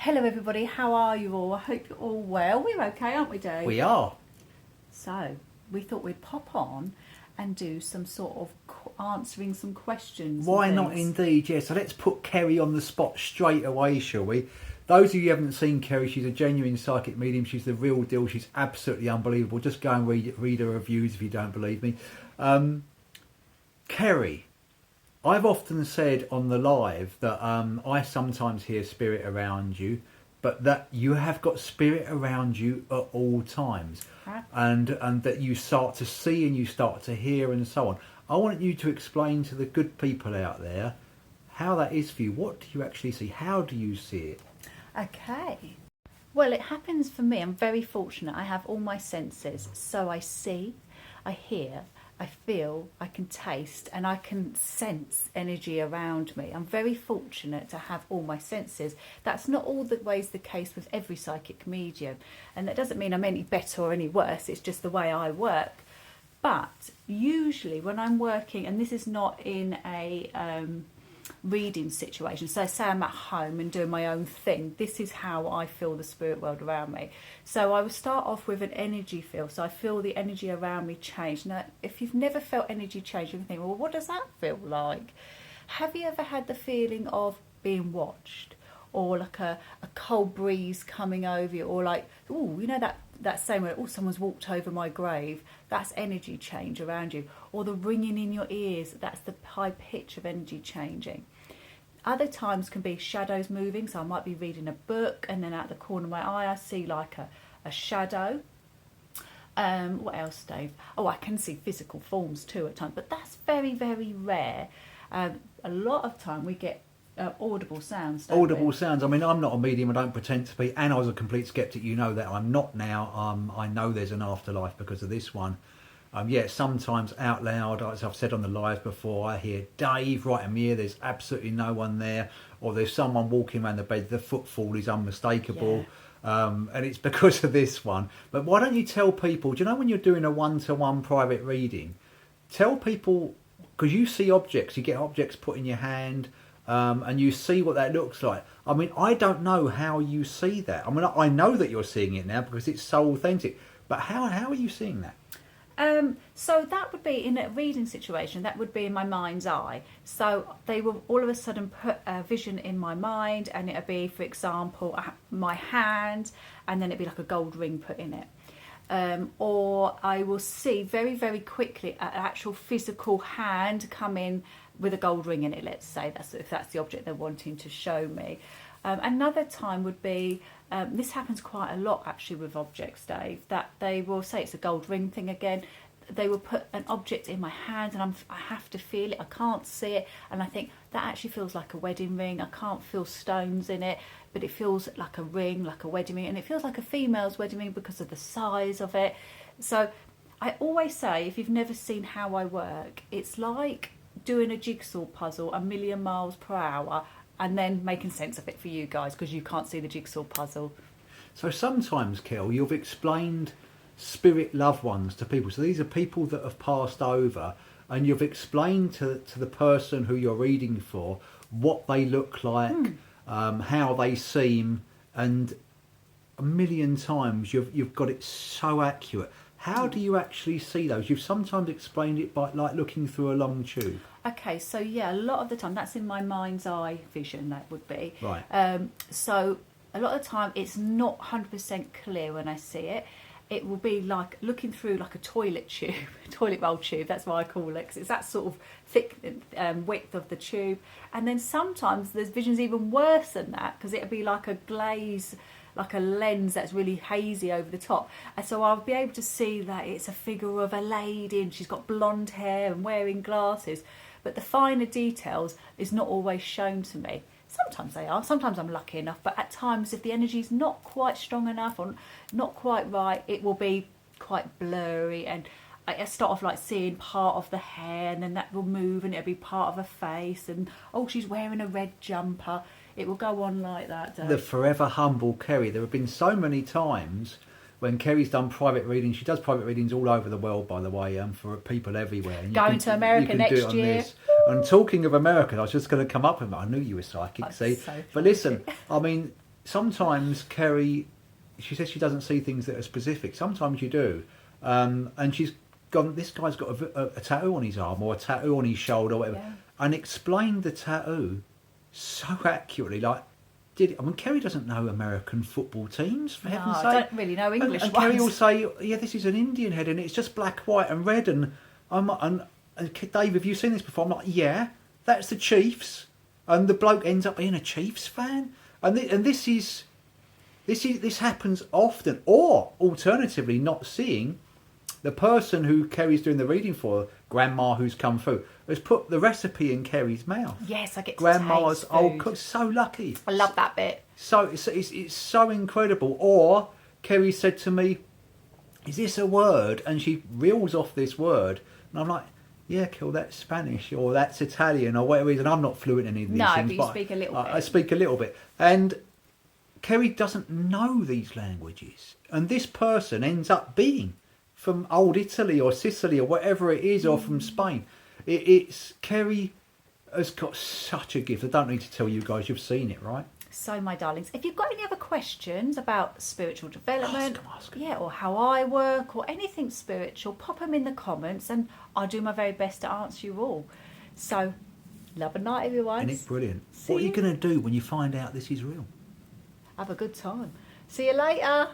Hello everybody, how are you all? I hope you're all well. We're okay, aren't we, Dave? We are. So, we thought we'd pop on and do some sort of answering some questions. Why and not things. indeed, yeah. So let's put Kerry on the spot straight away, shall we? Those of you who haven't seen Kerry, she's a genuine psychic medium. She's the real deal. She's absolutely unbelievable. Just go and read her reviews if you don't believe me. Kerry, I've often said on the live that I sometimes hear spirit around you, but that you have got spirit around you at all times. And that you start to see and you start to hear and so on. I want you to explain to the good people out there how that is for you. What do you actually see? How do you see it? Okay. Well, it happens for me. I'm very fortunate. I have all my senses. So I see, I hear, I feel, I can taste, and I can sense energy around me. I'm very fortunate to have all my senses. That's not always the case with every psychic medium. And that doesn't mean I'm any better or any worse. It's just the way I work. But usually when I'm working, and this is not in a reading situation, so say I'm at home and doing my own thing, this is how I feel the spirit world around me. So I will start off with an energy feel. So I feel the energy around me change. Now, if you've never felt energy change, you can think, well, what does that feel like? Have you ever had the feeling of being watched, or like a cold breeze coming over you, or like, oh, you know that same way, oh, someone's walked over my grave? That's energy change around you. Or the ringing in your ears, that's the high pitch of energy changing. Other times can be shadows moving, so I might be reading a book and then out the corner of my eye I see like a shadow. What else, Dave? Oh, I can see physical forms too at times, but that's very, very rare. A lot of time we get audible sounds. Audible sounds. I mean, I'm not a medium. I don't pretend to be, and I was a complete skeptic. You know that I'm not now. I know there's an afterlife because of this one. Yeah, sometimes out loud, as I've said on the live before, I hear Dave right in my ear. There's absolutely no one there, or there's someone walking around the bed. The footfall is unmistakable. Yeah. And it's because of this one. But why don't you tell people? Do you know when you're doing a one-to-one private reading, tell people, because you see objects, you get objects put in your hand. And you see what that looks like. I mean, I don't know how you see that. I mean, I know that you're seeing it now because it's so authentic. But how are you seeing that? So that would be in a reading situation. That would be in my mind's eye. So they will all of a sudden put a vision in my mind, and it'll be, for example, my hand, and then it'd be like a gold ring put in it. Or I will see very, very quickly an actual physical hand come in with a gold ring in it, let's say, if that's the object they're wanting to show me. Another time would be, this happens quite a lot actually with objects, Dave, that they will say it's a gold ring thing again. They will put an object in my hand and I have to feel it. I can't see it, and I think that actually feels like a wedding ring. I can't feel stones in it, but it feels like a ring, like a wedding ring, and it feels like a female's wedding ring because of the size of it. So I always say, if you've never seen how I work, it's like doing a jigsaw puzzle a million miles per hour and then making sense of it for you guys because you can't see the jigsaw puzzle. So sometimes, Kel, you've explained spirit loved ones to people. So these are people that have passed over, and you've explained to the person who you're reading for what they look like, how they seem, and a million times you've got it so accurate. How do you actually see those? You've sometimes explained it by like looking through a long tube. Okay, so yeah, a lot of the time that's in my mind's eye vision, that would be. Right. So a lot of the time it's not 100% clear when I see it. It will be like looking through like a toilet tube, toilet roll tube, that's what I call it, because it's that sort of thick width of the tube. And then sometimes there's visions even worse than that, because it'll be like a glaze, like a lens that's really hazy over the top. And so I'll be able to see that it's a figure of a lady and she's got blonde hair and wearing glasses. But the finer details is not always shown to me. Sometimes they are, sometimes I'm lucky enough, but at times if the energy's not quite strong enough or not quite right, it will be quite blurry, and I start off like seeing part of the hair, and then that will move and it'll be part of her face, and oh, she's wearing a red jumper. It will go on like that. The forever humble Kerry. There have been so many times when Kerry's done private readings. She does private readings all over the world, by the way, for people everywhere. And going to America next year. And talking of America, I was just going to come up with it. I knew you were psychic, That's see. so But listen, I mean, sometimes Kerry, she says she doesn't see things that are specific. Sometimes you do. And she's gone, this guy's got a tattoo on his arm or a tattoo on his shoulder or whatever, Yeah. and explained the tattoo so accurately. Like, Kerry doesn't know American football teams, for No, heaven's I sake. don't really know English and ones. Kerry will say, yeah, this is an Indian head and it's just black, white and red. And Dave, have you seen this before? I'm like, yeah, that's the Chiefs. And the bloke ends up being a Chiefs fan. And this happens often. Or, alternatively, not seeing the person who Kerry's doing the reading for, Grandma who's come through, has put the recipe in Kerry's mouth. Yes, I get to Grandma's taste old food. cook. So lucky. I love that bit. So it's so incredible. Or Kerry said to me, "Is this a word?" And she reels off this word, and I'm like, "Yeah, Kill, that's Spanish or that's Italian or whatever it is." And I'm not fluent in any of these No, things, but you speak a little bit. I speak a little bit, and Kerry doesn't know these languages, and this person ends up being from old Italy or Sicily or whatever it is, or from Spain. It's Kerry has got such a gift. I don't need to tell you guys; you've seen it, right? So, my darlings, if you've got any other questions about spiritual development, Ask 'em. yeah, or how I work, or anything spiritual, pop them in the comments, and I'll do my very best to answer you all. So, love and light, everyone. And it's brilliant. See What are you you. going to do when you find out this is real? Have a good time. See you later.